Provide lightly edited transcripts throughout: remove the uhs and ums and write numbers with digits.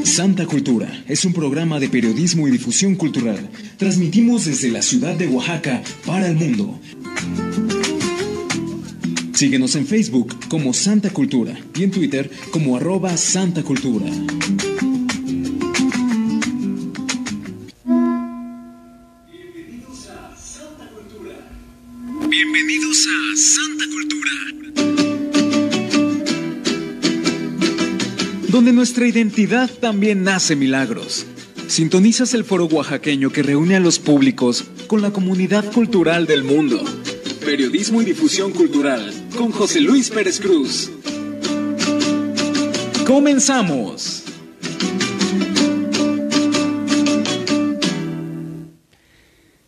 Santa Cultura es un programa de periodismo y difusión cultural. Transmitimos desde la ciudad de Oaxaca para el mundo. Síguenos en Facebook como Santa Cultura y en Twitter como @SantaCultura. Bienvenidos a Santa Cultura, donde nuestra identidad también nace milagros. Sintonizas el foro oaxaqueño que reúne a los públicos con la comunidad cultural del mundo. Periodismo y difusión cultural con José Luis Pérez Cruz. ¡Comenzamos!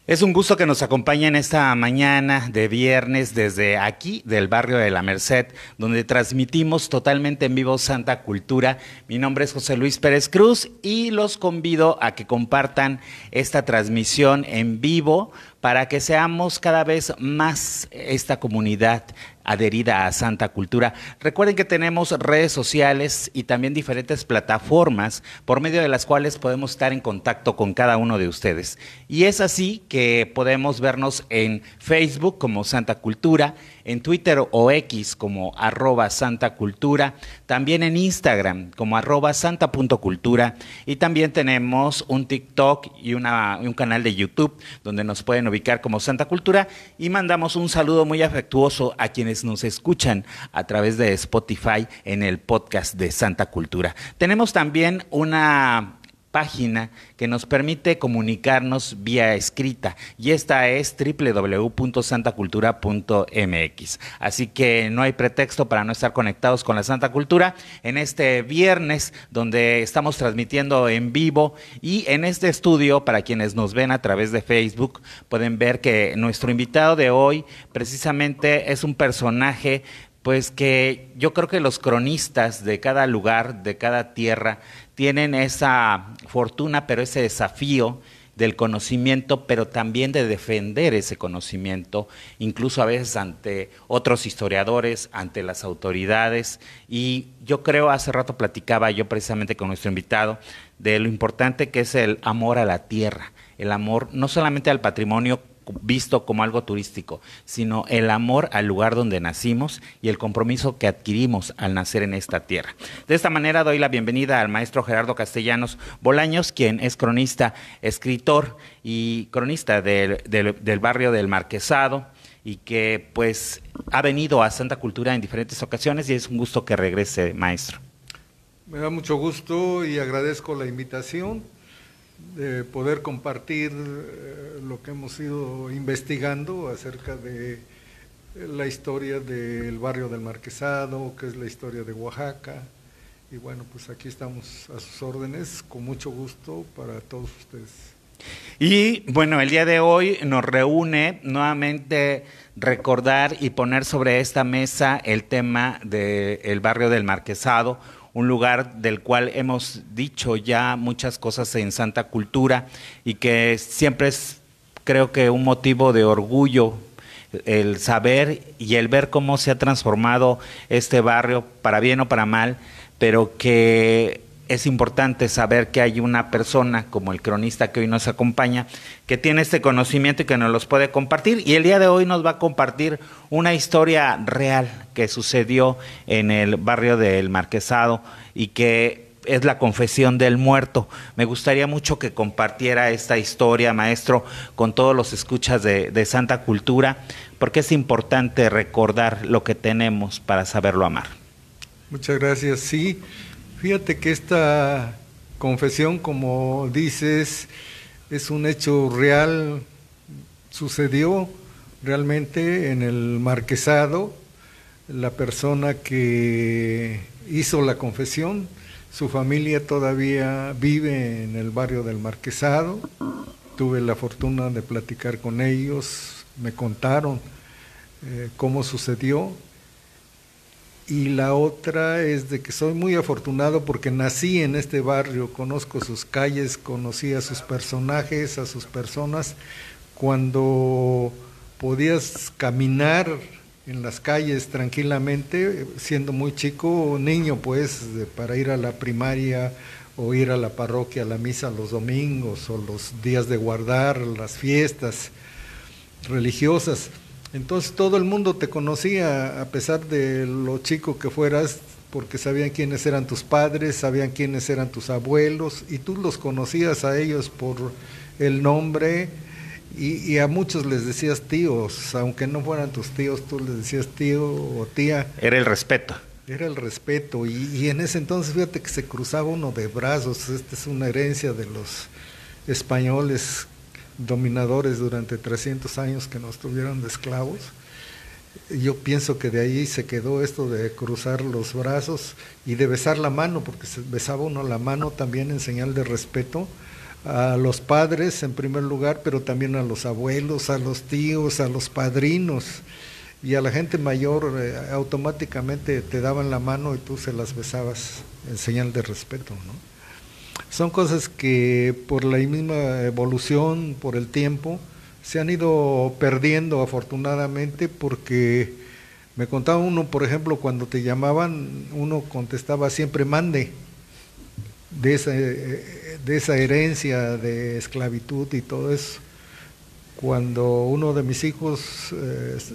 Es un gusto que nos acompañen esta mañana de viernes desde aquí, del barrio de La Merced, donde transmitimos totalmente en vivo Santa Cultura. Mi nombre es José Luis Pérez Cruz y los convido a que compartan esta transmisión en vivo para que seamos cada vez más esta comunidad adherida a Santa Cultura. Recuerden que tenemos redes sociales y también diferentes plataformas por medio de las cuales podemos estar en contacto con cada uno de ustedes. Y es así que podemos vernos en Facebook como Santa Cultura, en Twitter o X como @SantaCultura, también en Instagram como @santa.cultura, y también tenemos un TikTok y un canal de YouTube donde nos pueden ubicar como Santa Cultura, y mandamos un saludo muy afectuoso a quienes nos escuchan a través de Spotify en el podcast de Santa Cultura. Tenemos también una página que nos permite comunicarnos vía escrita, y esta es www.santacultura.mx. Así que no hay pretexto para no estar conectados con la Santa Cultura en este viernes, donde estamos transmitiendo en vivo. Y en este estudio, para quienes nos ven a través de Facebook, pueden ver que nuestro invitado de hoy precisamente es un personaje pues que yo creo que los cronistas de cada lugar, de cada tierra, tienen esa fortuna, pero ese desafío del conocimiento, pero también de defender ese conocimiento, incluso a veces ante otros historiadores, ante las autoridades. Y yo creo, hace rato platicaba yo precisamente con nuestro invitado, de lo importante que es el amor a la tierra, el amor no solamente al patrimonio visto como algo turístico, sino el amor al lugar donde nacimos y el compromiso que adquirimos al nacer en esta tierra. De esta manera doy la bienvenida al maestro Gerardo Castellanos Bolaños, quien es cronista, escritor y cronista del barrio del Marquesado, y que pues ha venido a Santa Cultura en diferentes ocasiones, y es un gusto que regrese, maestro. Me da mucho gusto y agradezco la invitación de poder compartir lo que hemos ido investigando acerca de la historia del barrio del Marquesado, que es la historia de Oaxaca. Y bueno, pues aquí estamos a sus órdenes, con mucho gusto para todos ustedes. Y bueno, el día de hoy nos reúne nuevamente recordar y poner sobre esta mesa el tema del barrio del Marquesado, un lugar del cual hemos dicho ya muchas cosas en Santa Cultura, y que siempre es, creo que, un motivo de orgullo el saber y el ver cómo se ha transformado este barrio, para bien o para mal, pero que es importante saber que hay una persona como el cronista que hoy nos acompaña, que tiene este conocimiento y que nos los puede compartir. Y el día de hoy nos va a compartir una historia real que sucedió en el barrio del Marquesado y que es la confesión del muerto. Me gustaría mucho que compartiera esta historia, maestro, con todos los escuchas de Santa Cultura, porque es importante recordar lo que tenemos para saberlo amar. Muchas gracias. Sí, fíjate que esta confesión, como dices, es un hecho real, sucedió realmente en el Marquesado. La persona que hizo la confesión, su familia todavía vive en el barrio del Marquesado. Tuve la fortuna de platicar con ellos, me contaron cómo sucedió. Y la otra es de que soy muy afortunado porque nací en este barrio, conozco sus calles, conocí a sus personajes, a sus personas. Cuando podías caminar en las calles tranquilamente, siendo muy chico, niño pues, para ir a la primaria o ir a la parroquia, a la misa los domingos o los días de guardar, las fiestas religiosas. Entonces todo el mundo te conocía a pesar de lo chico que fueras, porque sabían quiénes eran tus padres, sabían quiénes eran tus abuelos, y tú los conocías a ellos por el nombre, y a muchos les decías tíos, aunque no fueran tus tíos, tú les decías tío o tía. Era el respeto. Era el respeto, y en ese entonces fíjate que se cruzaba uno de brazos. Esta es una herencia de los españoles dominadores durante 300 años que nos tuvieron de esclavos. Yo pienso que de ahí se quedó esto de cruzar los brazos y de besar la mano, porque se besaba uno la mano también en señal de respeto a los padres en primer lugar, pero también a los abuelos, a los tíos, a los padrinos, y a la gente mayor automáticamente te daban la mano y tú se las besabas en señal de respeto, ¿no? Son cosas que por la misma evolución, por el tiempo, se han ido perdiendo afortunadamente, porque me contaba uno, por ejemplo, cuando te llamaban, uno contestaba siempre mande, de esa herencia de esclavitud y todo eso. Cuando uno de mis hijos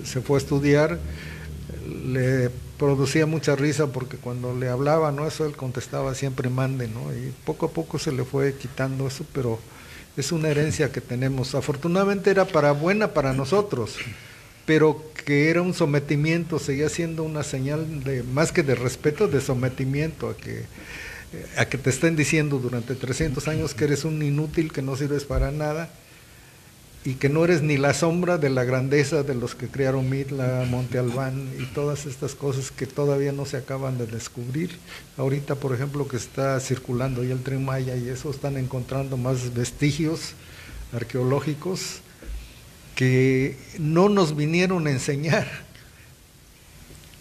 se fue a estudiar, le producía mucha risa porque cuando le hablaba, ¿no?, eso él contestaba siempre mande, ¿no? Y poco a poco se le fue quitando eso, pero es una herencia que tenemos. Afortunadamente era buena para nosotros, pero que era un sometimiento, seguía siendo una señal de, más que de respeto, de sometimiento a que te estén diciendo durante 300 años que eres un inútil, que no sirves para nada, y que no eres ni la sombra de la grandeza de los que crearon Mitla, Monte Albán y todas estas cosas que todavía no se acaban de descubrir. Ahorita, por ejemplo, que está circulando ya el Tren Maya y eso, están encontrando más vestigios arqueológicos que no nos vinieron a enseñar.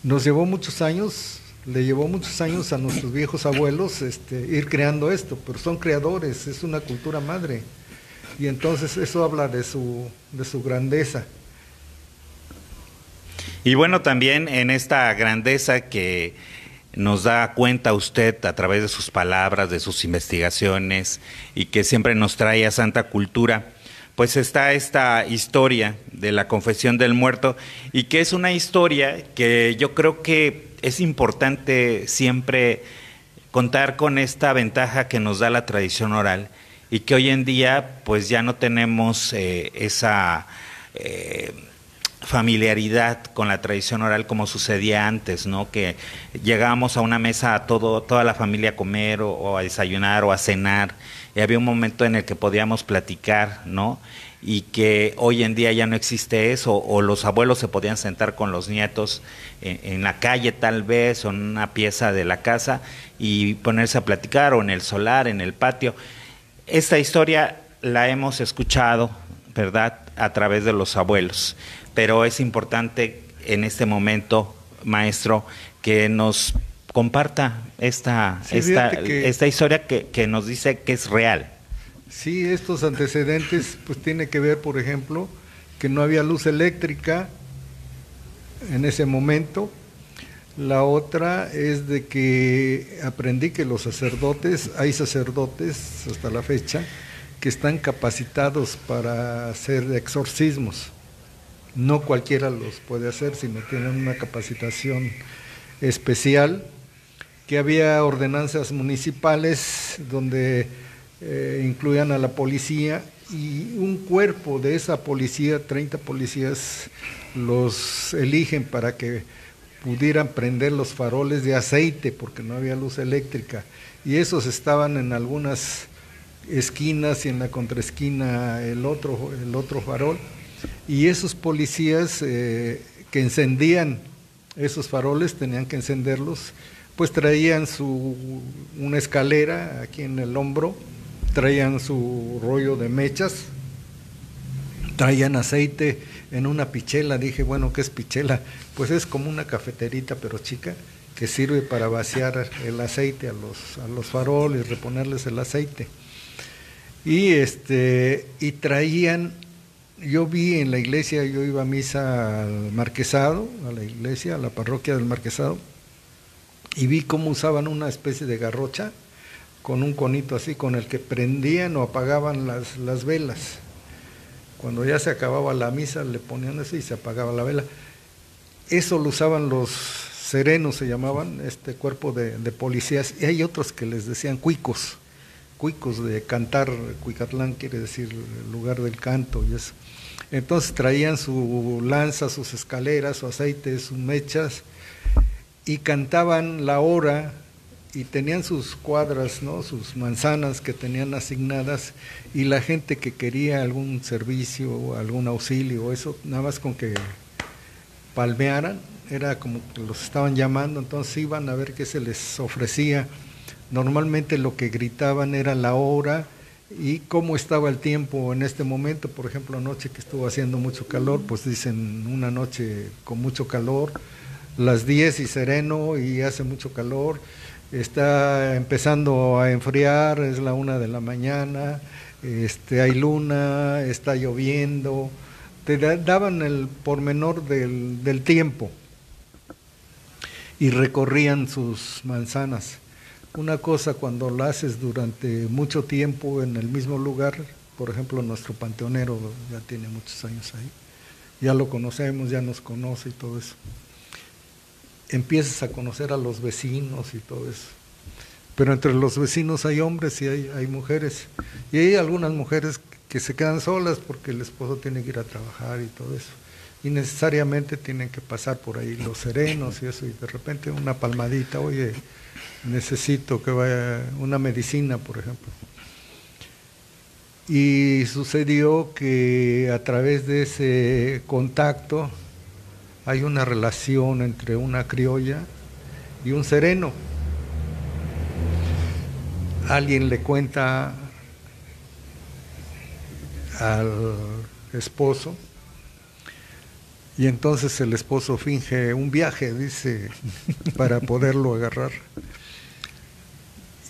Nos llevó muchos años, le llevó muchos años a nuestros viejos abuelos ir creando esto, pero son creadores, es una cultura madre. Y entonces eso habla de su grandeza. Y bueno, también en esta grandeza que nos da cuenta usted a través de sus palabras, de sus investigaciones, y que siempre nos trae a Santa Cultura, pues está esta historia de la Confesión del Muerto, y que es una historia que yo creo que es importante siempre contar con esta ventaja que nos da la tradición oral, y que hoy en día pues ya no tenemos esa familiaridad con la tradición oral como sucedía antes, ¿no? Que llegábamos a una mesa a toda la familia a comer o a desayunar o a cenar, y había un momento en el que podíamos platicar, ¿no? Y que hoy en día ya no existe eso, o los abuelos se podían sentar con los nietos en la calle tal vez, o en una pieza de la casa, y ponerse a platicar, o en el solar, en el patio. Esta historia la hemos escuchado, ¿verdad?, a través de los abuelos, pero es importante en este momento, maestro, que nos comparta esta historia que nos dice que es real. Sí, estos antecedentes pues tiene que ver, por ejemplo, que no había luz eléctrica en ese momento. La otra es de que aprendí que los sacerdotes, hay sacerdotes hasta la fecha, que están capacitados para hacer exorcismos. No cualquiera los puede hacer, sino tienen una capacitación especial, que había ordenanzas municipales donde incluían a la policía, y un cuerpo de esa policía, 30 policías, los eligen para que pudieran prender los faroles de aceite porque no había luz eléctrica, y esos estaban en algunas esquinas y en la contraesquina el otro farol, y esos policías que encendían esos faroles, tenían que encenderlos, pues traían una escalera aquí en el hombro, traían su rollo de mechas, traían aceite en una pichela. Dije, bueno, ¿qué es pichela? Pues es como una cafeterita pero chica, que sirve para vaciar el aceite a los faroles, reponerles el aceite. Y traían yo vi en la iglesia, yo iba a misa al Marquesado, a la iglesia, a la parroquia del Marquesado, y vi cómo usaban una especie de garrocha con un conito así, con el que prendían o apagaban las velas. Cuando ya se acababa la misa, le ponían eso y se apagaba la vela. Eso lo usaban los serenos, se llamaban, este cuerpo de policías, y hay otros que les decían cuicos de cantar. Cuicatlán quiere decir el lugar del canto y eso. Entonces traían su lanza, sus escaleras, su aceite, sus mechas, y cantaban la hora, y tenían sus cuadras, ¿no?, sus manzanas que tenían asignadas, y la gente que quería algún servicio, algún auxilio, eso, nada más con que palmearan, era como que los estaban llamando, entonces iban a ver qué se les ofrecía. Normalmente lo que gritaban era la hora y cómo estaba el tiempo en este momento. Por ejemplo, anoche que estuvo haciendo mucho calor, pues dicen una noche con mucho calor, las 10 y sereno y hace mucho calor, está empezando a enfriar, es la 1 de la mañana, hay luna, está lloviendo, te daban el pormenor del tiempo y recorrían sus manzanas. Una cosa cuando la haces durante mucho tiempo en el mismo lugar, por ejemplo nuestro panteonero ya tiene muchos años ahí, ya lo conocemos, ya nos conoce y todo eso. Empiezas a conocer a los vecinos y todo eso. Pero entre los vecinos hay hombres y hay mujeres. Y hay algunas mujeres que se quedan solas porque el esposo tiene que ir a trabajar y todo eso. Y necesariamente tienen que pasar por ahí los serenos y eso. Y de repente una palmadita, oye, necesito que vaya una medicina, por ejemplo. Y sucedió que a través de ese contacto hay una relación entre una criolla y un sereno. Alguien le cuenta al esposo y entonces el esposo finge un viaje, dice, para poderlo agarrar.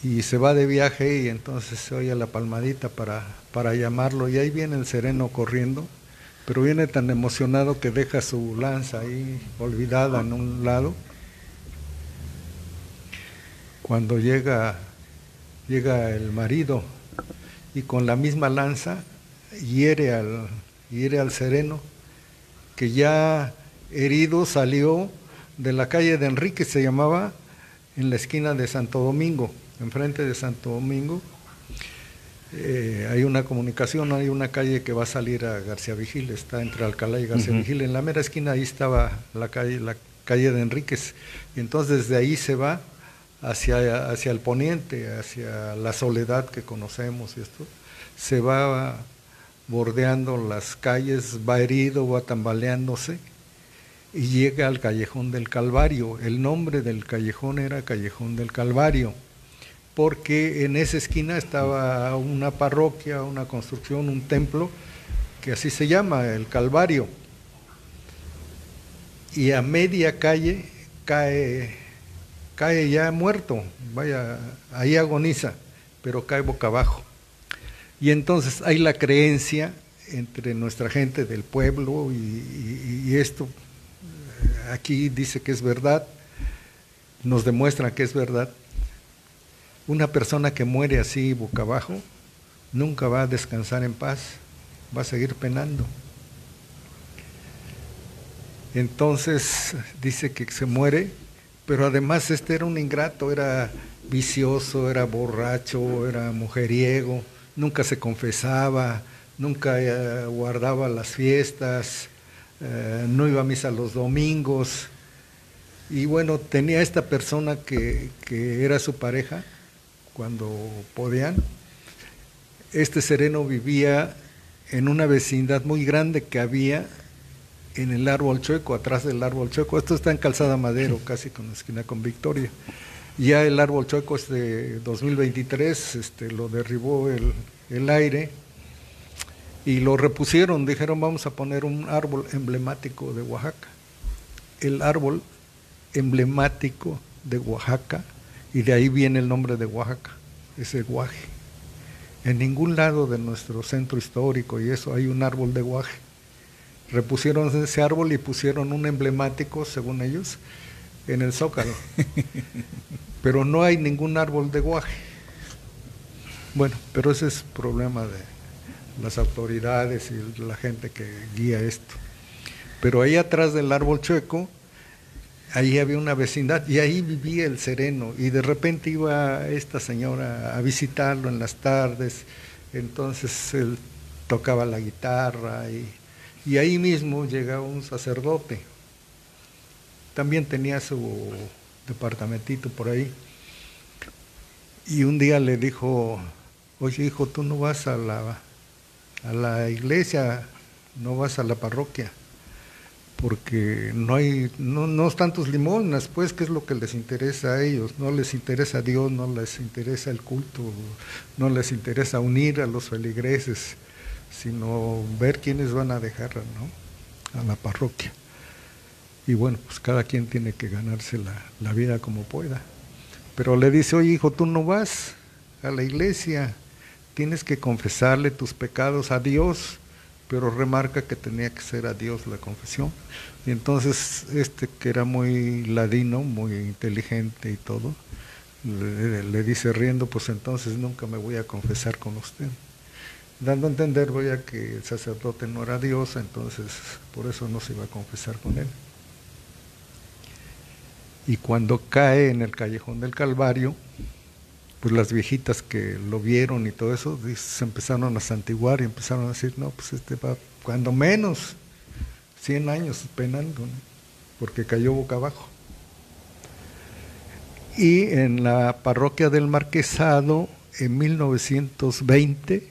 Y se va de viaje y entonces se oye la palmadita para llamarlo y ahí viene el sereno corriendo. Pero viene tan emocionado que deja su lanza ahí olvidada en un lado. Cuando llega el marido y con la misma lanza hiere al sereno, que ya herido salió de la calle de Enrique, se llamaba, en la esquina de Santo Domingo, enfrente de Santo Domingo. Hay una comunicación, hay una calle que va a salir a García Vigil, está entre Alcalá y García Vigil, en la mera esquina ahí estaba la calle de Enríquez, y entonces desde ahí se va hacia el poniente, hacia la Soledad que conocemos y esto, se va bordeando las calles, va herido, va tambaleándose y llega al Callejón del Calvario. El nombre del callejón era Callejón del Calvario, porque en esa esquina estaba una parroquia, una construcción, un templo, que así se llama, el Calvario. Y a media calle cae ya muerto, vaya, ahí agoniza, pero cae boca abajo. Y entonces hay la creencia entre nuestra gente del pueblo, y esto aquí dice que es verdad, nos demuestra que es verdad. Una persona que muere así boca abajo nunca va a descansar en paz, va a seguir penando. Entonces dice que se muere, pero además era un ingrato, era vicioso, era borracho, era mujeriego, nunca se confesaba, nunca guardaba las fiestas, no iba a misa los domingos. Y bueno, tenía esta persona que era su pareja, cuando podían. Este sereno vivía en una vecindad muy grande que había en el Árbol Chueco, atrás del Árbol Chueco. Esto está en Calzada Madero, casi con la esquina con Victoria. Ya el Árbol Chueco es de 2023, lo derribó el aire y lo repusieron. Dijeron, vamos a poner un árbol emblemático de Oaxaca. El árbol emblemático de Oaxaca, y de ahí viene el nombre de Oaxaca, ese guaje. En ningún lado de nuestro centro histórico y eso hay un árbol de guaje. Repusieron ese árbol y pusieron un emblemático, según ellos, en el Zócalo. Pero no hay ningún árbol de guaje. Bueno, pero ese es problema de las autoridades y la gente que guía esto. Pero ahí atrás del árbol chueco, ahí había una vecindad y ahí vivía el Sereno, y de repente iba esta señora a visitarlo en las tardes. Entonces él tocaba la guitarra y ahí mismo llegaba un sacerdote. También tenía su departamentito por ahí. Y un día le dijo: oye, hijo, tú no vas a la iglesia, no vas a la parroquia, porque no están tus limosnas, pues, ¿qué es lo que les interesa a ellos? No les interesa a Dios, no les interesa el culto, no les interesa unir a los feligreses, sino ver quiénes van a dejar, ¿no?, a la parroquia. Y bueno, pues cada quien tiene que ganarse la vida como pueda. Pero le dice: oye, hijo, tú no vas a la iglesia, tienes que confesarle tus pecados a Dios. Pero remarca que tenía que ser a Dios la confesión. Y entonces que era muy ladino, muy inteligente y todo, le dice riendo: pues entonces nunca me voy a confesar con usted. Dando a entender, vaya, que el sacerdote no era Dios, entonces por eso no se iba a confesar con él. Y cuando cae en el callejón del Calvario, pues las viejitas que lo vieron y todo eso, se empezaron a santiguar y empezaron a decir: no, pues va cuando menos 100 años penando, ¿no?, porque cayó boca abajo. Y en la parroquia del Marquesado, en 1920,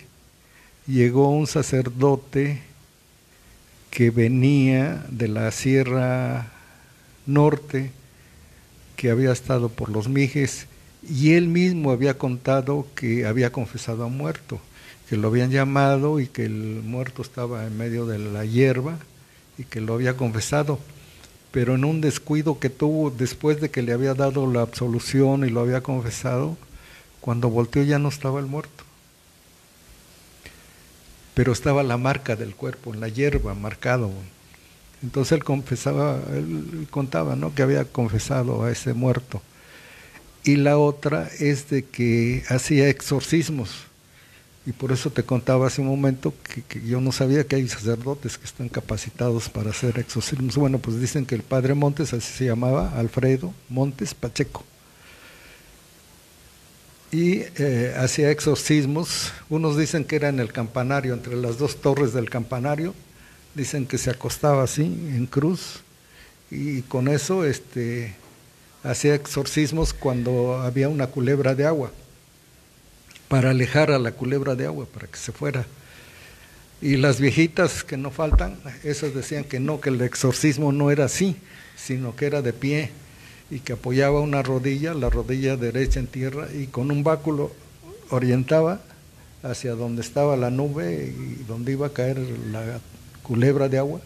llegó un sacerdote que venía de la Sierra Norte, que había estado por los Mijes, y él mismo había contado que había confesado a un muerto, que lo habían llamado y que el muerto estaba en medio de la hierba y que lo había confesado, pero en un descuido que tuvo después de que le había dado la absolución y lo había confesado, cuando volteó ya no estaba el muerto, pero estaba la marca del cuerpo en la hierba, marcado. Entonces él contaba, ¿no?, que había confesado a ese muerto. Y la otra es de que hacía exorcismos, y por eso te contaba hace un momento que yo no sabía que hay sacerdotes que están capacitados para hacer exorcismos. Bueno, pues dicen que el padre Montes, así se llamaba, Alfredo Montes Pacheco, y hacía exorcismos. Unos dicen que era en el campanario, entre las dos torres del campanario. Dicen que se acostaba así, en cruz, y con eso hacía exorcismos cuando había una culebra de agua, para alejar a la culebra de agua, para que se fuera. Y las viejitas que no faltan, esas decían que no, que el exorcismo no era así, sino que era de pie, y que apoyaba una rodilla, la rodilla derecha en tierra, y con un báculo orientaba hacia donde estaba la nube y donde iba a caer la culebra de agua,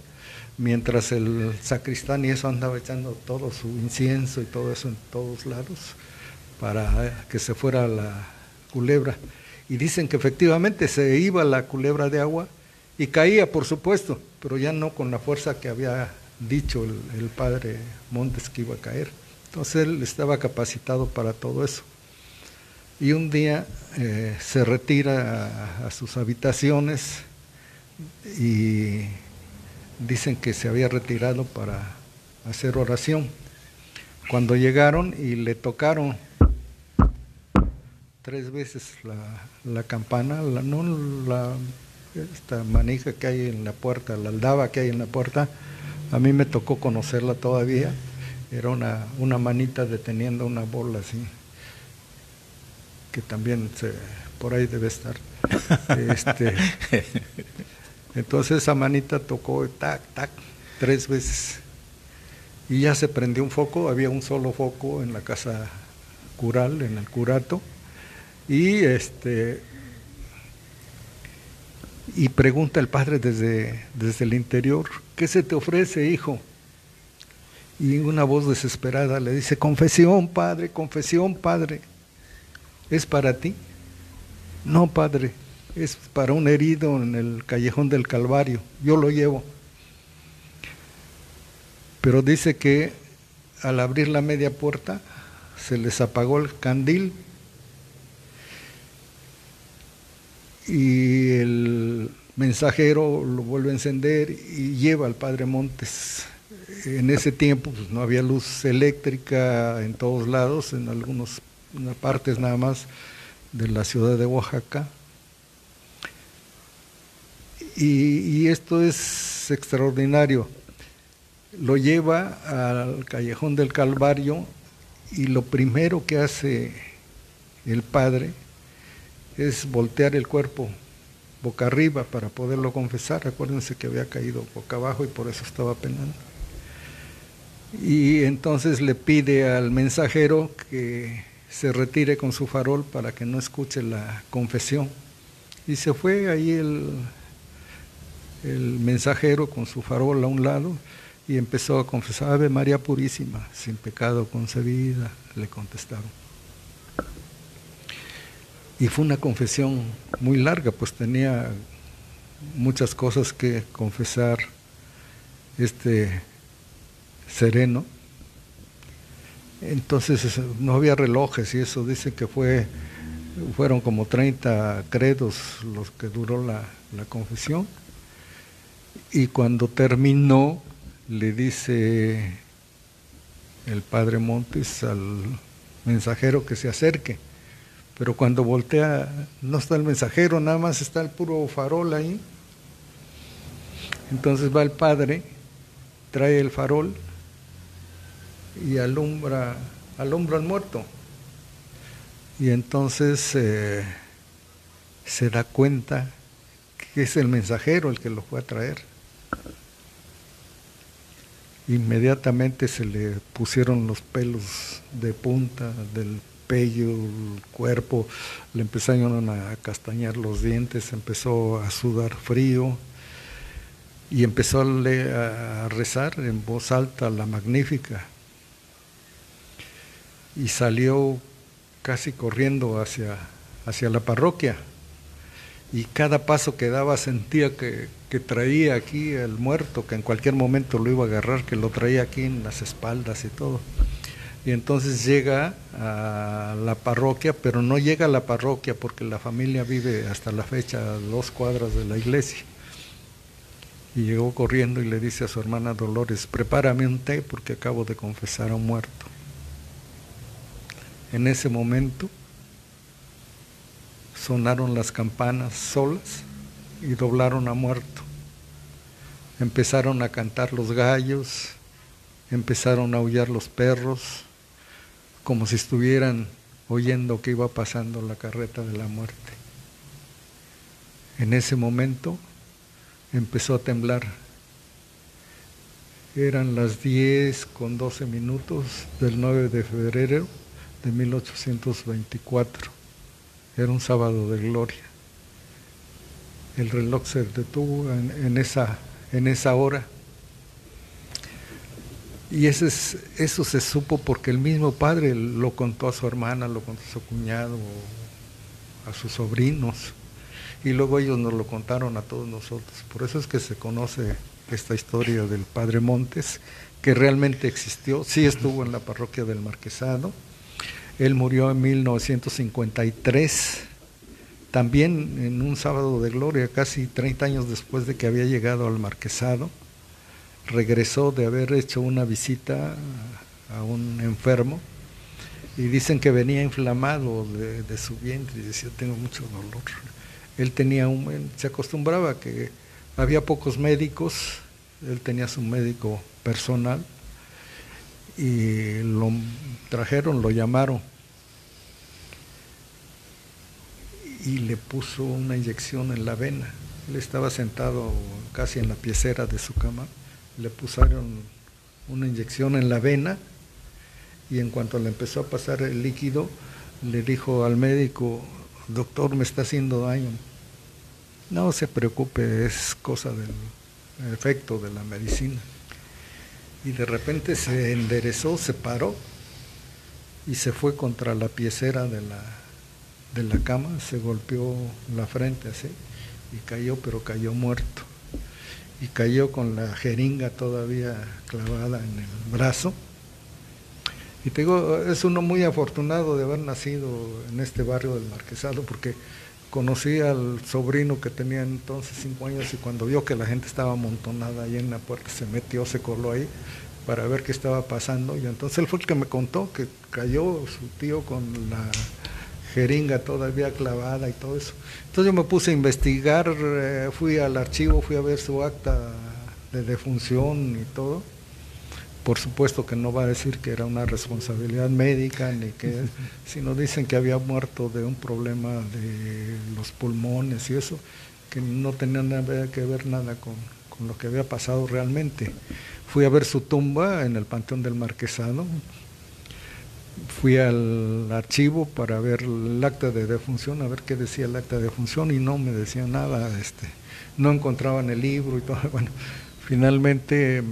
mientras el sacristán y eso andaba echando todo su incienso y todo eso en todos lados para que se fuera la culebra. Y dicen que efectivamente se iba la culebra de agua y caía, por supuesto, pero ya no con la fuerza que había dicho el padre Montes que iba a caer. Entonces él estaba capacitado para todo eso. Y un día se retira a sus habitaciones y dicen que se había retirado para hacer oración. Cuando llegaron y le tocaron 3 veces la campana, esta manija que hay en la puerta, la aldaba que hay en la puerta, a mí me tocó conocerla todavía. Era una manita deteniendo una bola así, que también por ahí debe estar. Entonces esa manita tocó tac, tac, 3 veces. Y ya se prendió un foco, había un solo foco en la casa cural, en el curato. Y pregunta el padre desde el interior: ¿qué se te ofrece, hijo? Y una voz desesperada le dice: confesión, padre, ¿es para ti? No, padre, es para un herido en el Callejón del Calvario, yo lo llevo. Pero dice que al abrir la media puerta se les apagó el candil y el mensajero lo vuelve a encender y lleva al Padre Montes. En ese tiempo pues, no había luz eléctrica en todos lados, en algunas partes nada más de la ciudad de Oaxaca. Y esto es extraordinario. Lo lleva al Callejón del Calvario y lo primero que hace el padre es voltear el cuerpo boca arriba para poderlo confesar. Acuérdense que había caído boca abajo y por eso estaba penando. Y entonces le pide al mensajero que se retire con su farol para que no escuche la confesión. Y se fue ahí el mensajero con su farol a un lado y empezó a confesar: Ave María Purísima, sin pecado concebida, le contestaron. Y fue una confesión muy larga, pues tenía muchas cosas que confesar sereno. Entonces no había relojes y eso, dicen que fueron como 30 credos los que duró la confesión. Y cuando terminó, le dice el Padre Montes al mensajero que se acerque. Pero cuando voltea, no está el mensajero, nada más está el puro farol ahí. Entonces va el padre, trae el farol y alumbra al muerto. Y entonces se da cuenta que es el mensajero el que lo fue a traer. Inmediatamente se le pusieron los pelos de punta del pello, el cuerpo, le empezaron a castañar los dientes, empezó a sudar frío y empezó a rezar en voz alta la Magnífica. Y salió casi corriendo hacia la parroquia. Y cada paso que daba sentía que traía aquí el muerto, que en cualquier momento lo iba a agarrar, que lo traía aquí en las espaldas y todo. Y entonces llega a la parroquia, pero no llega a la parroquia porque la familia vive hasta la fecha a 2 cuadras de la iglesia. Y llegó corriendo y le dice a su hermana Dolores: prepárame un té porque acabo de confesar a un muerto. En ese momento sonaron las campanas solas y doblaron a muerto. Empezaron a cantar los gallos, empezaron a aullar los perros, como si estuvieran oyendo que iba pasando la carreta de la muerte. En ese momento empezó a temblar. Eran las 10:12 del 9 de febrero de 1824. Era un sábado de gloria. El reloj se detuvo en esa hora. Y eso se supo porque el mismo padre lo contó a su hermana, lo contó a su cuñado, a sus sobrinos, y luego ellos nos lo contaron a todos nosotros. Por eso es que se conoce esta historia del Padre Montes, que realmente existió. Sí estuvo en la parroquia del Marquesado. Él murió en 1953, también en un sábado de gloria, casi 30 años después de que había llegado al Marquesado. Regresó de haber hecho una visita a un enfermo y dicen que venía inflamado de su vientre y decía: tengo mucho dolor. Él se acostumbraba que había pocos médicos, él tenía su médico personal y lo trajeron, lo llamaron y le puso una inyección en la vena. Él estaba sentado casi en la piecera de su cama. Le pusieron una inyección en la vena y en cuanto le empezó a pasar el líquido, le dijo al médico: doctor, me está haciendo daño. No se preocupe, es cosa del efecto de la medicina. Y de repente se enderezó, se paró y se fue contra la piecera de la cama, se golpeó la frente así y cayó, pero cayó muerto. Y cayó con la jeringa todavía clavada en el brazo. Y te digo, es uno muy afortunado de haber nacido en este barrio del Marquesado, porque conocí al sobrino que tenía entonces 5 años, y cuando vio que la gente estaba amontonada ahí en la puerta, se metió, se coló ahí para ver qué estaba pasando, y entonces él fue el que me contó que cayó su tío con la jeringa todavía clavada y todo eso. Entonces yo me puse a investigar, fui al archivo, fui a ver su acta de defunción y todo. Por supuesto que no va a decir que era una responsabilidad médica, ni que, sino dicen que había muerto de un problema de los pulmones y eso, que no tenía nada que ver nada con lo que había pasado realmente. Fui a ver su tumba en el Panteón del Marquesado, fui al archivo para ver el acta de defunción, a ver qué decía el acta de defunción, y no me decía nada, no encontraban el libro y todo. Bueno, finalmente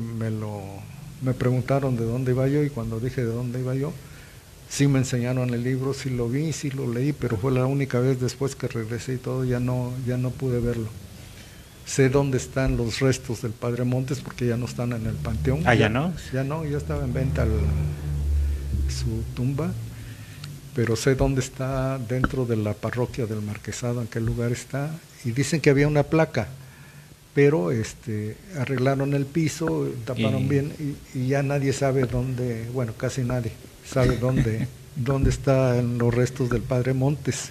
me preguntaron de dónde iba yo, y cuando dije de dónde iba yo, sí me enseñaron el libro, sí lo vi, sí lo leí, pero fue la única vez después que regresé y todo, ya no pude verlo. Sé dónde están los restos del Padre Montes, porque ya no están en el panteón. ¿Ah, ya no? Ya no, ya estaba en venta su tumba, pero sé dónde está dentro de la parroquia del Marquesado, en qué lugar está, y dicen que había una placa, pero arreglaron el piso, taparon bien, y ya nadie sabe dónde, bueno, casi nadie sabe dónde están los restos del Padre Montes.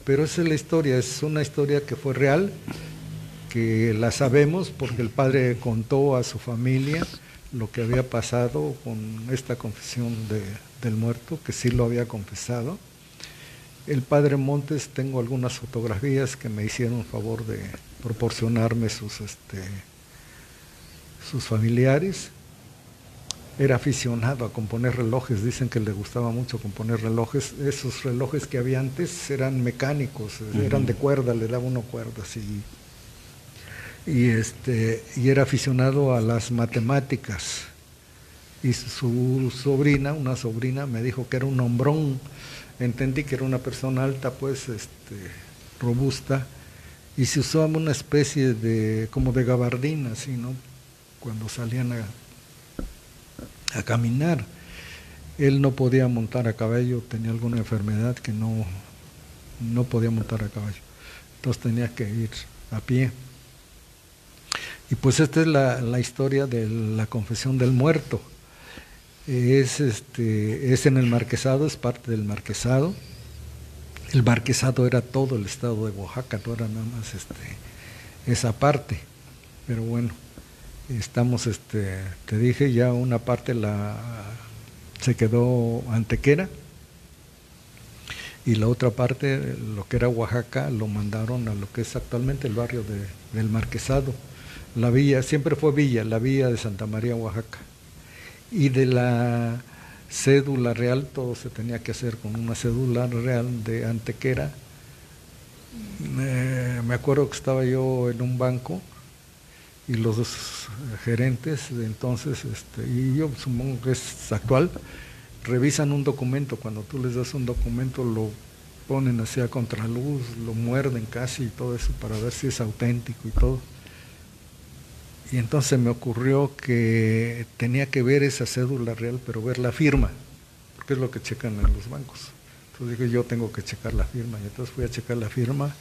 Pero esa es la historia, es una historia que fue real, que la sabemos porque el padre contó a su familia lo que había pasado con esta confesión del muerto, que sí lo había confesado. El Padre Montes, tengo algunas fotografías que me hicieron favor de proporcionarme sus familiares. Era aficionado a componer relojes, dicen que le gustaba mucho componer relojes. Esos relojes que había antes eran mecánicos, eran de cuerda, le daba uno cuerdas, y era aficionado a las matemáticas. Y su sobrina, una sobrina, me dijo que era un hombrón. Entendí que era una persona alta, pues, robusta, y se usaba una especie como de gabardina, así, ¿no? Cuando salían a caminar. Él no podía montar a caballo, tenía alguna enfermedad que no podía montar a caballo, entonces tenía que ir a pie. Y pues esta es la historia de la confesión del muerto. Es en el Marquesado, es parte del Marquesado. El Marquesado era todo el estado de Oaxaca, no era nada más esa parte. Pero bueno, estamos, te dije, ya una parte se quedó Antequera, y la otra parte, lo que era Oaxaca, lo mandaron a lo que es actualmente el barrio del Marquesado. La villa, siempre fue villa, la villa de Santa María, Oaxaca. Y de la cédula real, todo se tenía que hacer con una cédula real de Antequera. Me acuerdo que estaba yo en un banco, y los dos gerentes de entonces, y yo supongo que es actual, revisan un documento. Cuando tú les das un documento, lo ponen así a contraluz, lo muerden casi y todo eso para ver si es auténtico y todo. Y entonces me ocurrió que tenía que ver esa cédula real, pero ver la firma, porque es lo que checan en los bancos. Entonces dije, yo tengo que checar la firma, y entonces fui a checar la firma,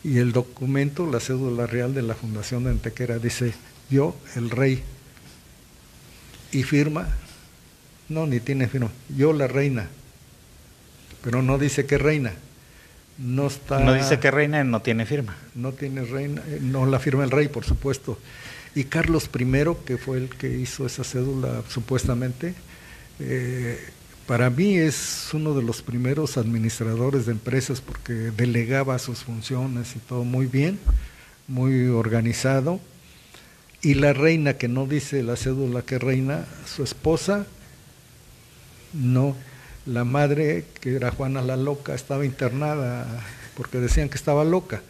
y el documento, la cédula real de la Fundación de Antequera, dice, yo, el rey, y firma, no, ni tiene firma, yo, la reina, pero no dice qué reina. No dice que reina, no tiene firma. No tiene reina, no la firma el rey, por supuesto. Y Carlos I, que fue el que hizo esa cédula supuestamente, para mí es uno de los primeros administradores de empresas, porque delegaba sus funciones y todo muy bien, muy organizado. Y la reina, que no dice la cédula que reina, su esposa, no. La madre, que era Juana la Loca, estaba internada porque decían que estaba loca.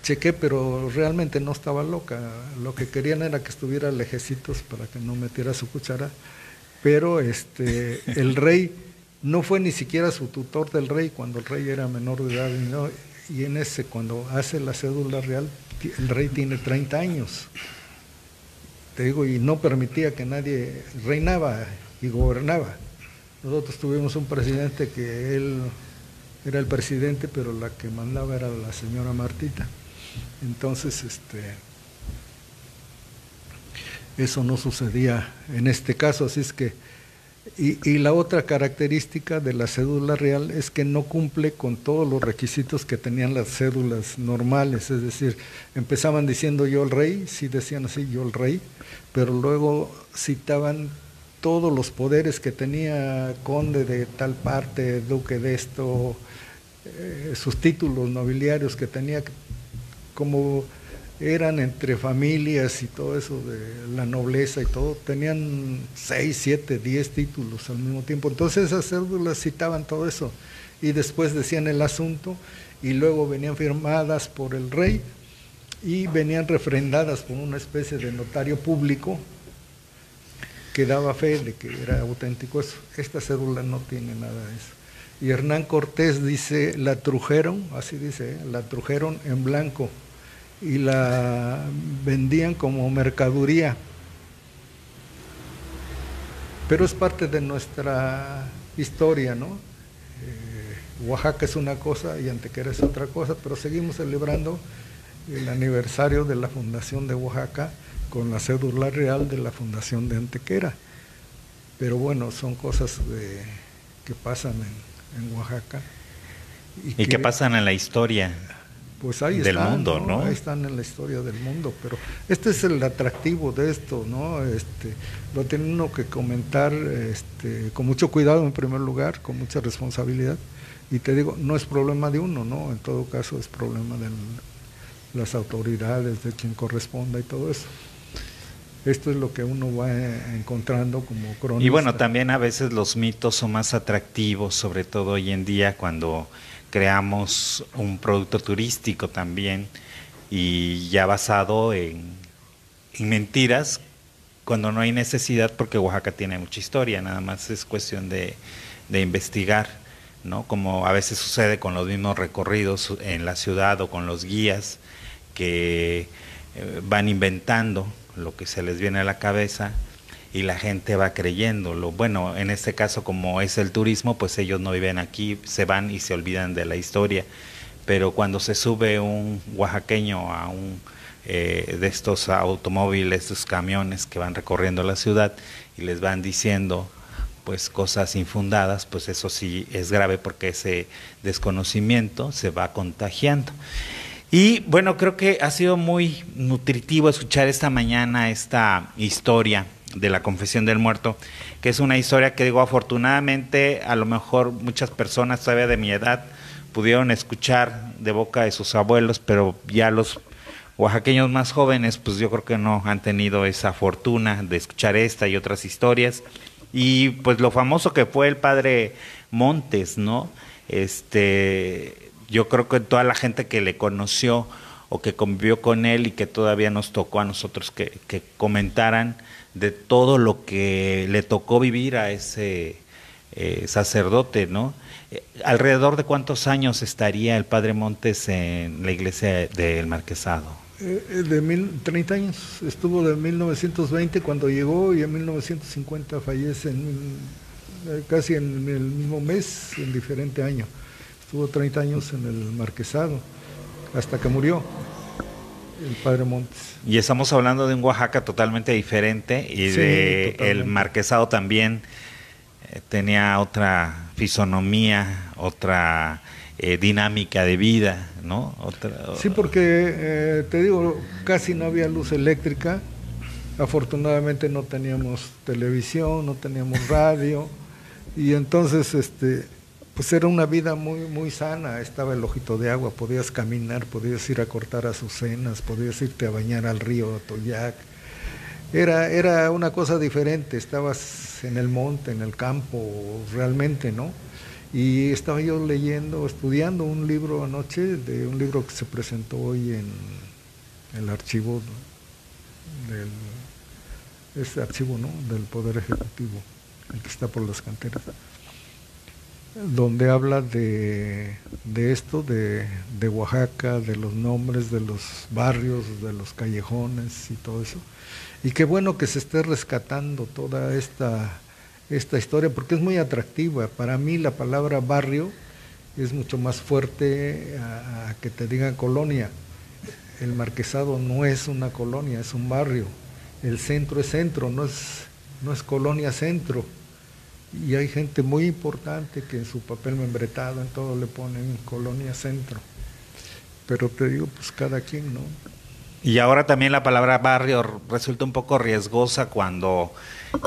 Chequé, pero realmente no estaba loca. Lo que querían era que estuviera lejecitos para que no metiera su cuchara. Pero el rey no fue ni siquiera su tutor del rey cuando el rey era menor de edad, ¿no? Y en ese, cuando hace la cédula real, el rey tiene 30 años, te digo, y no permitía que nadie reinaba y gobernaba. Nosotros tuvimos un presidente que él era el presidente, pero la que mandaba era la señora Martita. Entonces, eso no sucedía en este caso, así es que, y la otra característica de la cédula real es que no cumple con todos los requisitos que tenían las cédulas normales, es decir, empezaban diciendo yo el rey, sí decían así, yo el rey, pero luego citaban todos los poderes que tenía conde de tal parte, duque de esto, sus títulos nobiliarios que tenía, como eran entre familias y todo eso de la nobleza y todo, tenían 6, 7, 10 títulos al mismo tiempo. Entonces esas cédulas citaban todo eso y después decían el asunto y luego venían firmadas por el rey y venían refrendadas por una especie de notario público que daba fe de que era auténtico eso. Esta cédula no tiene nada de eso. Y Hernán Cortés dice, la trujeron, así dice, la trujeron en blanco y la vendían como mercaduría. Pero es parte de nuestra historia, ¿no? Oaxaca es una cosa y Antequera es otra cosa, pero seguimos celebrando el aniversario de la fundación de Oaxaca con la cédula real de la fundación de Antequera. Pero bueno, son cosas que pasan en Oaxaca. Y que pasan en la historia. Pues ahí del están, mundo, ¿no? Ahí están en la historia del mundo, pero este es el atractivo de esto, ¿no? Lo tiene uno que comentar con mucho cuidado en primer lugar, con mucha responsabilidad, y te digo, no es problema de uno, ¿no? En todo caso es problema de las autoridades, de quien corresponda y todo eso. Esto es lo que uno va encontrando como cronista. Y bueno, también a veces los mitos son más atractivos, sobre todo hoy en día cuando creamos un producto turístico también y ya basado en mentiras cuando no hay necesidad, porque Oaxaca tiene mucha historia, nada más es cuestión de investigar, ¿no? Como a veces sucede con los mismos recorridos en la ciudad o con los guías que van inventando lo que se les viene a la cabeza y la gente va creyéndolo. Bueno, en este caso, como es el turismo, pues ellos no viven aquí, se van y se olvidan de la historia. Pero cuando se sube un oaxaqueño a un de estos automóviles, estos camiones que van recorriendo la ciudad y les van diciendo pues cosas infundadas, pues eso sí es grave, porque ese desconocimiento se va contagiando. Y bueno, creo que ha sido muy nutritivo escuchar esta mañana esta historia de la Confesión del Muerto, que es una historia que, digo, afortunadamente a lo mejor muchas personas todavía de mi edad pudieron escuchar de boca de sus abuelos, pero ya los oaxaqueños más jóvenes pues yo creo que no han tenido esa fortuna de escuchar esta y otras historias. Y pues lo famoso que fue el padre Montes, ¿no? Yo creo que toda la gente que le conoció o que convivió con él y que todavía nos tocó a nosotros que comentaran de todo lo que le tocó vivir a ese sacerdote, ¿no? ¿Alrededor de cuántos años estaría el padre Montes en la iglesia del Marquesado? 30 años, estuvo de 1920 cuando llegó y en 1950 fallece, casi en el mismo mes, en diferente año. Estuvo 30 años en el Marquesado, hasta que murió el padre Montes. Y estamos hablando de un Oaxaca totalmente diferente, y sí, de totalmente. El Marquesado también tenía otra fisonomía, otra dinámica de vida, ¿no? Sí, porque te digo, casi no había luz eléctrica, afortunadamente no teníamos televisión, no teníamos radio, y entonces pues era una vida muy, muy sana. Estaba el ojito de agua, podías caminar, podías ir a cortar azucenas, podías irte a bañar al río Atoyac. Era una cosa diferente, estabas en el monte, en el campo, realmente, ¿no? Y estaba yo estudiando un libro anoche, de un libro que se presentó hoy en el archivo archivo, ¿no?, del Poder Ejecutivo, el que está por las canteras. donde habla de esto, de Oaxaca, de los nombres de los barrios, de los callejones y todo eso. Y qué bueno que se esté rescatando toda esta historia, porque es muy atractiva. Para mí la palabra barrio es mucho más fuerte a que te digan colonia. El Marquesado no es una colonia, es un barrio. El centro es centro, no es colonia centro. Y hay gente muy importante que en su papel membretado, en todo le ponen colonia centro. Pero te digo, pues cada quien, ¿no? Y ahora también la palabra barrio resulta un poco riesgosa cuando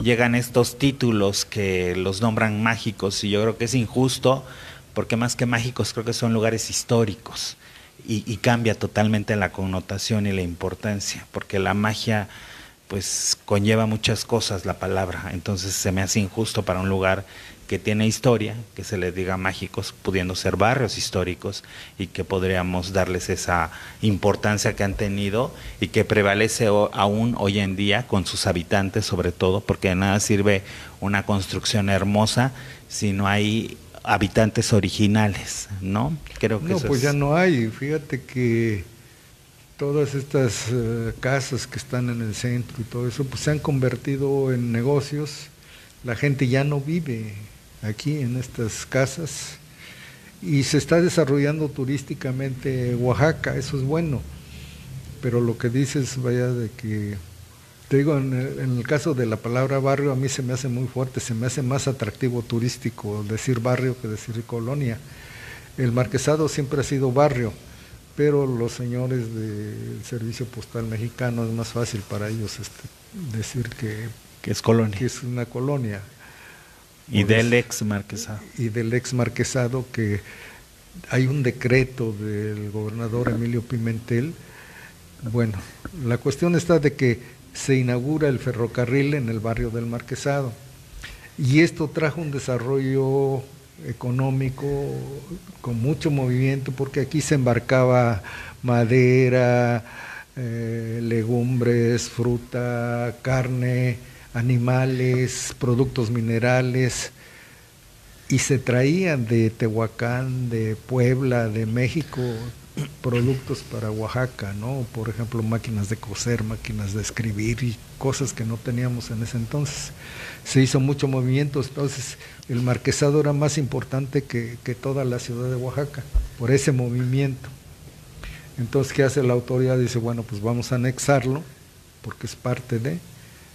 llegan estos títulos que los nombran mágicos, y yo creo que es injusto, porque más que mágicos creo que son lugares históricos, y cambia totalmente la connotación y la importancia, porque la magia pues conlleva muchas cosas la palabra, entonces se me hace injusto para un lugar que tiene historia, que se les diga mágicos, pudiendo ser barrios históricos, y que podríamos darles esa importancia que han tenido y que prevalece aún hoy en día con sus habitantes, sobre todo, porque de nada sirve una construcción hermosa si no hay habitantes originales, ¿no? Creo que no, eso pues es... ya no hay. Fíjate que todas estas casas que están en el centro y todo eso, pues se han convertido en negocios. La gente ya no vive aquí en estas casas y se está desarrollando turísticamente Oaxaca, eso es bueno. Pero lo que dices, vaya, de que, te digo, en el caso de la palabra barrio, a mí se me hace muy fuerte, se me hace más atractivo turístico decir barrio que decir colonia. El Marquesado siempre ha sido barrio, pero los señores del Servicio Postal Mexicano es más fácil para ellos decir que es colonia, que es una colonia. Y del ex Marquesado. Y del ex Marquesado, que hay un decreto del gobernador Emilio Pimentel. Bueno, la cuestión está de que se inaugura el ferrocarril en el barrio del Marquesado, y esto trajo un desarrollo económico con mucho movimiento, porque aquí se embarcaba madera, legumbres, fruta, carne, animales, productos minerales, y se traían de Tehuacán, de Puebla, de México, productos para Oaxaca, ¿no? Por ejemplo, máquinas de coser, máquinas de escribir y cosas que no teníamos en ese entonces. Se hizo mucho movimiento, entonces el Marquesado era más importante que toda la ciudad de Oaxaca, por ese movimiento. Entonces, ¿qué hace la autoridad? Dice, bueno, pues vamos a anexarlo, porque es parte de,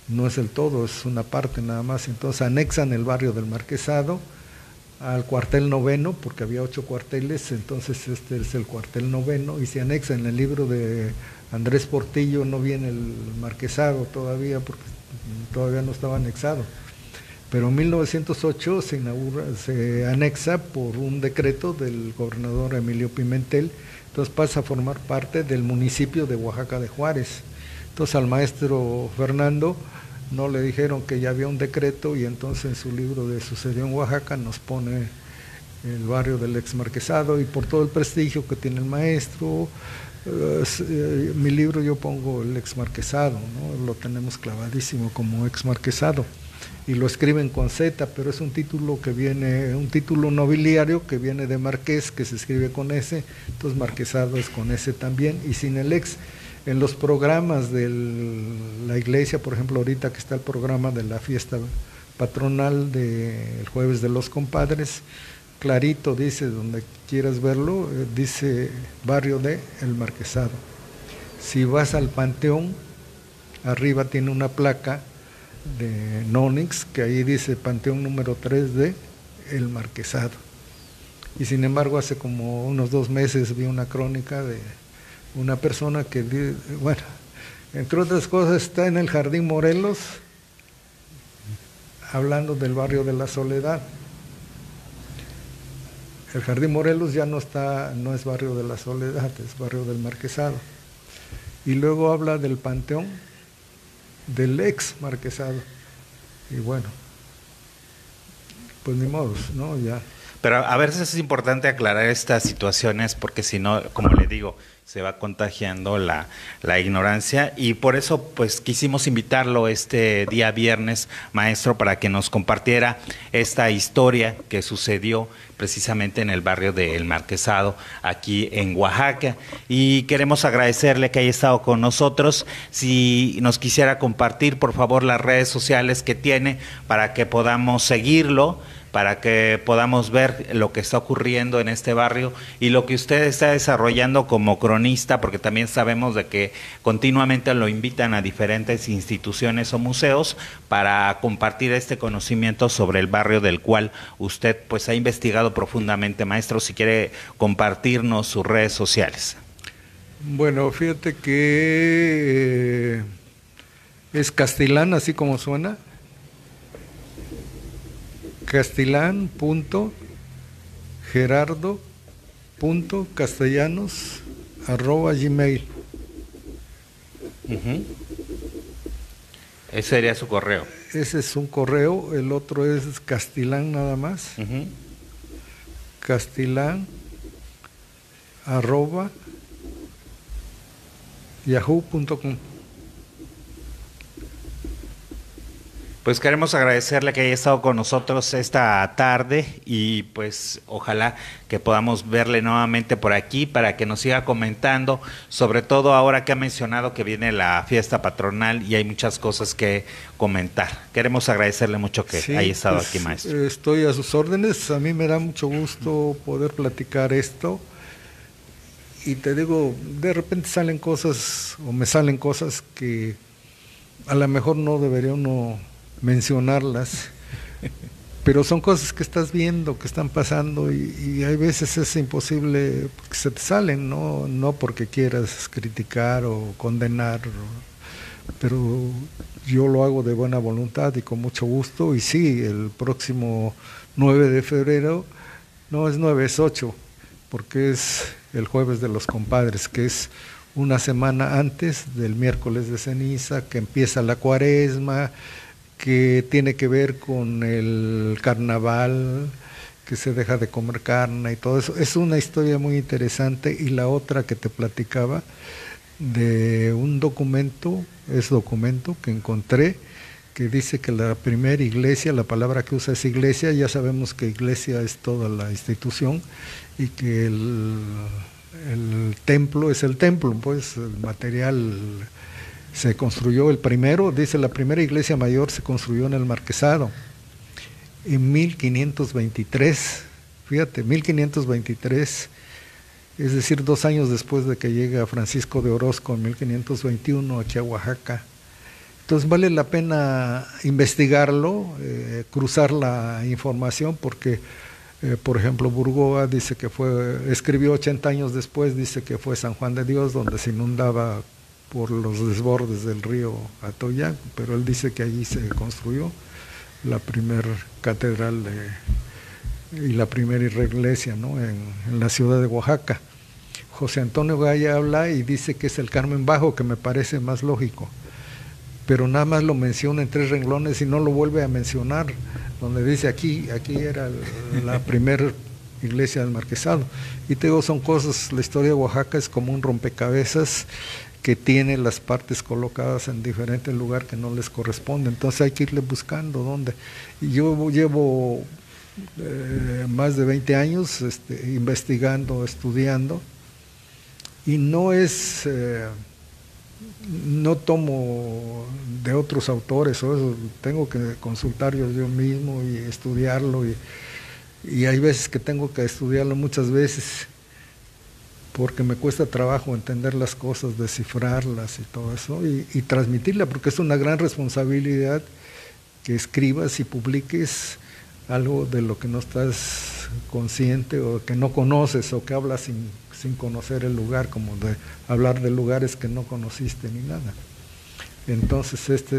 no es el todo, es una parte nada más. Entonces anexan el barrio del Marquesado al cuartel noveno, porque había 8 cuarteles, entonces este es el cuartel noveno, y se anexa. En el libro de Andrés Portillo no viene el Marquesado todavía, porque todavía no estaba anexado, pero en 1908 se anexa por un decreto del gobernador Emilio Pimentel, entonces pasa a formar parte del municipio de Oaxaca de Juárez. Entonces al maestro Fernando no le dijeron que ya había un decreto, y entonces en su libro de Sucedió en Oaxaca nos pone el barrio del ex Marquesado, y por todo el prestigio que tiene el maestro, mi libro yo pongo el ex Marquesado, ¿no? Lo tenemos clavadísimo como ex Marquesado, y lo escriben con Z, pero es un título que viene, un título nobiliario que viene de Marqués, que se escribe con S, entonces Marquesado es con S también, y sin el ex. En los programas de la iglesia, por ejemplo, ahorita que está el programa de la fiesta patronal del Jueves de los Compadres, clarito dice, donde quieras verlo, dice barrio de El Marquesado. Si vas al Panteón, arriba tiene una placa de Nonix, que ahí dice Panteón número 3 de El Marquesado. Y sin embargo, hace como unos 2 meses vi una crónica de una persona que, bueno, entre otras cosas, está en el Jardín Morelos hablando del barrio de la Soledad. El Jardín Morelos ya no es barrio de la Soledad, es barrio del Marquesado. Y luego habla del Panteón del ex Marquesado. Y bueno, pues ni modos, ¿no? Ya. Pero a veces es importante aclarar estas situaciones porque si no, como le digo, se va contagiando la ignorancia y por eso pues quisimos invitarlo este día viernes, maestro, para que nos compartiera esta historia que sucedió precisamente en el barrio de El Marquesado, aquí en Oaxaca. Y queremos agradecerle que haya estado con nosotros. Si nos quisiera compartir, por favor, las redes sociales que tiene para que podamos seguirlo, para que podamos ver lo que está ocurriendo en este barrio y lo que usted está desarrollando como cronista, porque también sabemos de que continuamente lo invitan a diferentes instituciones o museos para compartir este conocimiento sobre el barrio del cual usted pues ha investigado profundamente. Maestro, si quiere compartirnos sus redes sociales. Bueno, fíjate que es Castilán, así como suena. castilán.gerardo.castellanos@gmail. Ese sería su correo. Ese es un correo, el otro es Castilán nada más. Castilán@yahoo.com. Pues queremos agradecerle que haya estado con nosotros esta tarde y pues ojalá que podamos verle nuevamente por aquí para que nos siga comentando, sobre todo ahora que ha mencionado que viene la fiesta patronal y hay muchas cosas que comentar. Queremos agradecerle mucho que haya estado aquí, maestro. Estoy a sus órdenes, a mí me da mucho gusto poder platicar esto y te digo, de repente salen cosas o me salen cosas que a lo mejor no debería uno mencionarlas, pero son cosas que estás viendo, que están pasando y hay veces es imposible porque se te salen, no porque quieras criticar o condenar, pero yo lo hago de buena voluntad y con mucho gusto. Y sí, el próximo 9 de febrero, no es 9, es 8, porque es el jueves de los compadres, que es una semana antes del miércoles de ceniza, que empieza la cuaresma, que tiene que ver con el carnaval, que se deja de comer carne y todo eso. Es una historia muy interesante. Y la otra que te platicaba, de un documento que encontré, que dice que la primera iglesia, la palabra que usa es iglesia, ya sabemos que iglesia es toda la institución, y que el templo es el templo, pues el material se construyó el primero, dice la primera iglesia mayor se construyó en el Marquesado en 1523, fíjate, 1523, es decir, 2 años después de que llega Francisco de Orozco en 1521 aquí a Oaxaca. Entonces vale la pena investigarlo, cruzar la información, porque por ejemplo Burgoa dice que escribió 80 años después, dice que fue San Juan de Dios donde se inundaba por los desbordes del río Atoyac, pero él dice que allí se construyó la primera catedral y la primera iglesia, ¿no? en la ciudad de Oaxaca. José Antonio Gaya habla y dice que es el Carmen Bajo, que me parece más lógico, pero nada más lo menciona en 3 renglones y no lo vuelve a mencionar, donde dice aquí era la primera iglesia del Marquesado. Y te digo, son cosas, la historia de Oaxaca es como un rompecabezas que tiene las partes colocadas en diferentes lugares que no les corresponde, entonces hay que irle buscando dónde. Y yo llevo más de 20 años investigando, estudiando, y no tomo de otros autores o eso, tengo que consultar yo mismo y estudiarlo, y hay veces que tengo que estudiarlo muchas veces porque me cuesta trabajo entender las cosas, descifrarlas y todo eso, y transmitirla, porque es una gran responsabilidad que escribas y publiques algo de lo que no estás consciente o que no conoces, o que hablas sin conocer el lugar, como de hablar de lugares que no conociste ni nada. Entonces esta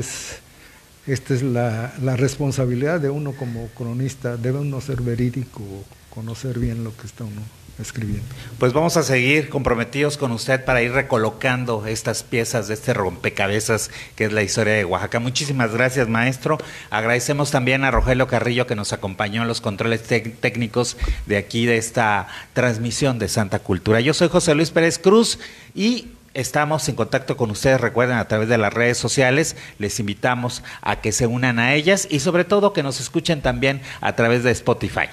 es la responsabilidad de uno como cronista, debe uno ser verídico, conocer bien lo que está uno escribiendo. Pues vamos a seguir comprometidos con usted para ir recolocando estas piezas de este rompecabezas que es la historia de Oaxaca. Muchísimas gracias, maestro. Agradecemos también a Rogelio Carrillo, que nos acompañó en los controles técnicos de aquí, de esta transmisión de Santa Cultura. Yo soy José Luis Pérez Cruz y estamos en contacto con ustedes, recuerden, a través de las redes sociales. Les invitamos a que se unan a ellas y sobre todo que nos escuchen también a través de Spotify.